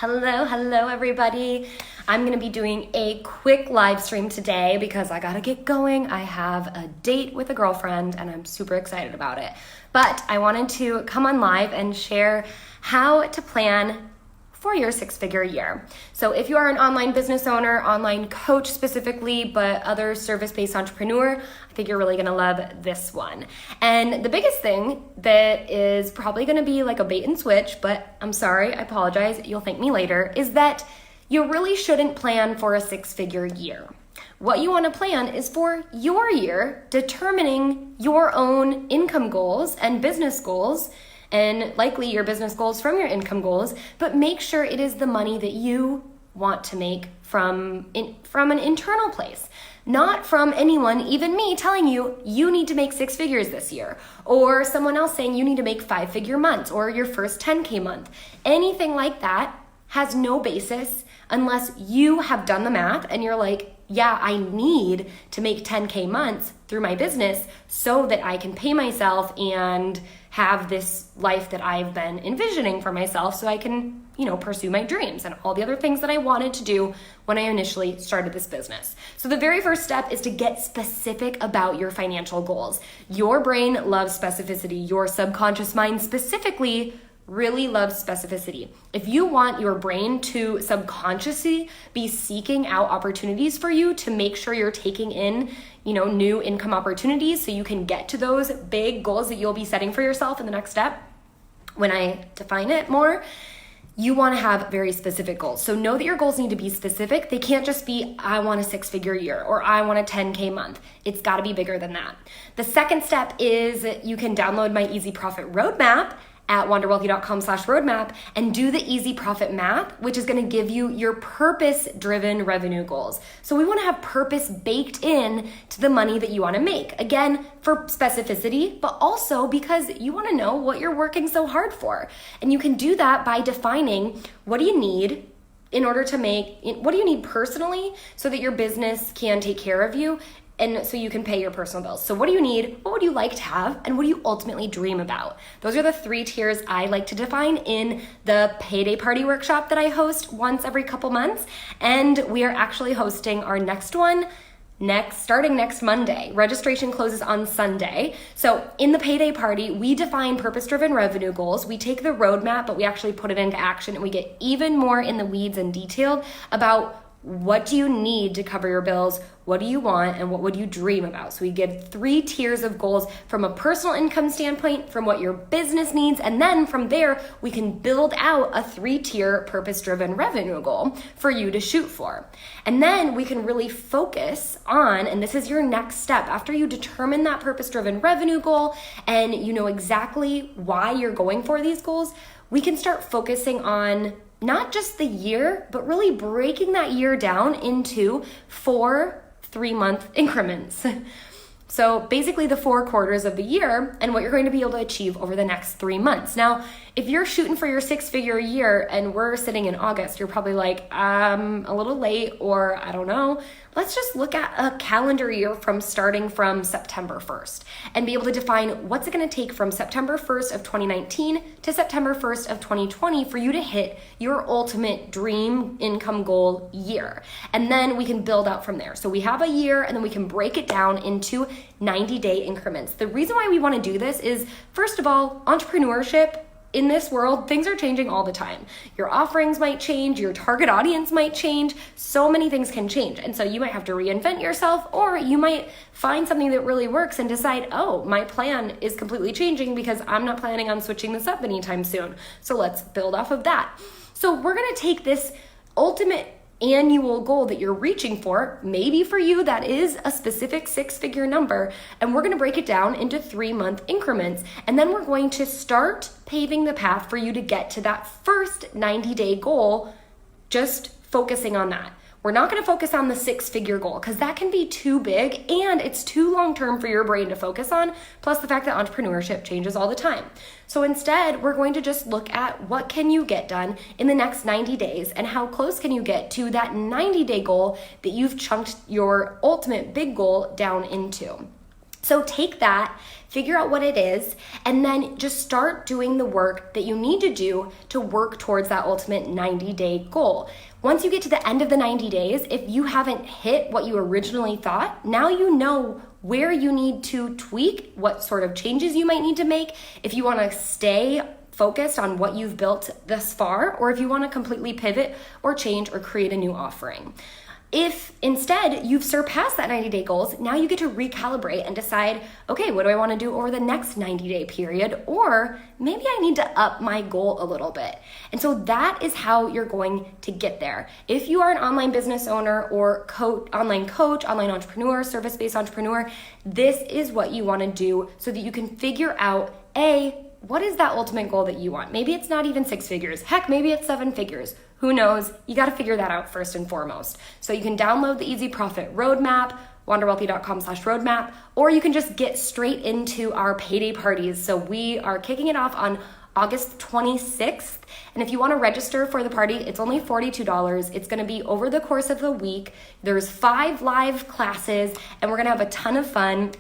Hello everybody. I'm going to be doing a quick live stream today because I got to get going. I have a date with a girlfriend and I'm super excited about it. But I wanted to come on live and share how to plan for your six-figure year. So if you are an online business owner, online coach specifically, but other service-based entrepreneur, I think you're really gonna love this one. And the biggest thing that is probably gonna be like a bait and switch, but I'm sorry, I apologize, you'll thank me later, is that you really shouldn't plan for a six-figure year. What you wanna plan is for your year, determining your own income goals and business goals, and likely your business goals from your income goals, but make sure it is the money that you want to make from an internal place, not from anyone, even me, telling you you need to make six figures this year, or someone else saying you need to make 5-figure months or your first 10K month. Anything like that has no basis unless you have done the math and you're like, yeah, I need to make 10K months through my business so that I can pay myself and have this life that I've been envisioning for myself so I can, pursue my dreams and all the other things that I wanted to do when I initially started this business. So the very first step is to get specific about your financial goals. Your brain loves specificity. Your subconscious mind specifically really loves specificity. If you want your brain to subconsciously be seeking out opportunities for you to make sure you're taking in, new income opportunities so you can get to those big goals that you'll be setting for yourself in the next step, when I define it more, you want to have very specific goals. So know that your goals need to be specific. They can't just be, I want a 6-figure year or I want a 10K month. It's got to be bigger than that. The second step is you can download my Easy Profit Roadmap at wanderwealthy.com/roadmap and do the easy profit math, which is going to give you your purpose-driven revenue goals. So we want to have purpose baked in to the money that you want to make. Again, for specificity, but also because you want to know what you're working so hard for. And you can do that by defining what do you need in order to what do you need personally so that your business can take care of you and so you can pay your personal bills. So what do you need? What would you like to have? And what do you ultimately dream about? Those are the 3 tiers I like to define in the Payday Party workshop that I host once every couple months. And we are actually hosting our next one starting next Monday. Registration closes on Sunday. So in the Payday Party, we define purpose-driven revenue goals. We take the roadmap, but we actually put it into action and we get even more in the weeds and detailed about what do you need to cover your bills? What do you want? And what would you dream about? So we give 3 tiers of goals from a personal income standpoint, from what your business needs, and then from there, we can build out a 3-tier purpose-driven revenue goal for you to shoot for. And then we can really focus on, and this is your next step, after you determine that purpose-driven revenue goal and you know exactly why you're going for these goals, we can start focusing on not just the year, but really breaking that year down into 4 3-month increments. So basically the 4 quarters of the year and what you're going to be able to achieve over the next 3 months. Now, if you're shooting for your 6-figure year and we're sitting in August, you're probably like, I'm a little late, or I don't know. Let's just look at a calendar year starting from September 1st and be able to define what's it going to take from September 1st of 2019 to September 1st of 2020 for you to hit your ultimate dream income goal year. And then we can build out from there. So we have a year and then we can break it down into 90-day increments. The reason why we want to do this is, first of all, entrepreneurship in this world, things are changing all the time. Your offerings might change, your target audience might change, so many things can change. And so you might have to reinvent yourself, or you might find something that really works and decide, oh, my plan is completely changing because I'm not planning on switching this up anytime soon. So let's build off of that. So we're gonna take this ultimate annual goal that you're reaching for, maybe for you that is a specific 6-figure number, and we're going to break it down into 3-month increments, and then we're going to start paving the path for you to get to that first 90-day goal, just focusing on that. We're not going to focus on the 6-figure goal because that can be too big and it's too long-term for your brain to focus on, plus the fact that entrepreneurship changes all the time. So instead, we're going to just look at what can you get done in the next 90 days and how close can you get to that 90-day goal that you've chunked your ultimate big goal down into. So take that, figure out what it is, and then just start doing the work that you need to do to work towards that ultimate 90-day goal. Once you get to the end of the 90 days, if you haven't hit what you originally thought, now you know where you need to tweak, what sort of changes you might need to make, if you want to stay focused on what you've built thus far, or if you want to completely pivot or change or create a new offering. If instead you've surpassed that 90-day goals, now you get to recalibrate and decide, okay, what do I want to do over the next 90-day period? Or maybe I need to up my goal a little bit. And so that is how you're going to get there. If you are an online business owner or online coach, online entrepreneur, service-based entrepreneur, this is what you want to do so that you can figure out, what is that ultimate goal that you want? Maybe it's not even 6 figures. Heck, maybe it's 7 figures. Who knows? You got to figure that out first and foremost. So you can download the Easy Profit Roadmap, wanderwealthy.com/roadmap, or you can just get straight into our payday parties. So we are kicking it off on August 26th. And if you want to register for the party, it's only $42. It's going to be over the course of the week. There's 5 live classes, and we're going to have a ton of fun.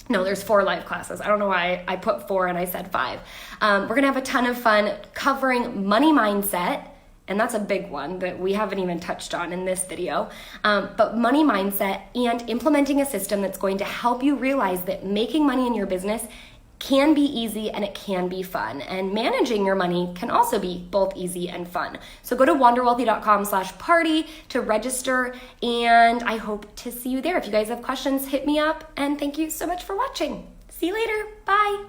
No, there's 4 live classes. I don't know why I put 4 and I said 5. We're going to have a ton of fun covering money mindset, and that's a big one that we haven't even touched on in this video. But money mindset and implementing a system that's going to help you realize that making money in your business can be easy and it can be fun. And managing your money can also be both easy and fun. So go to wanderwealthy.com/party to register, and I hope to see you there. If you guys have questions, hit me up, and thank you so much for watching. See you later. Bye.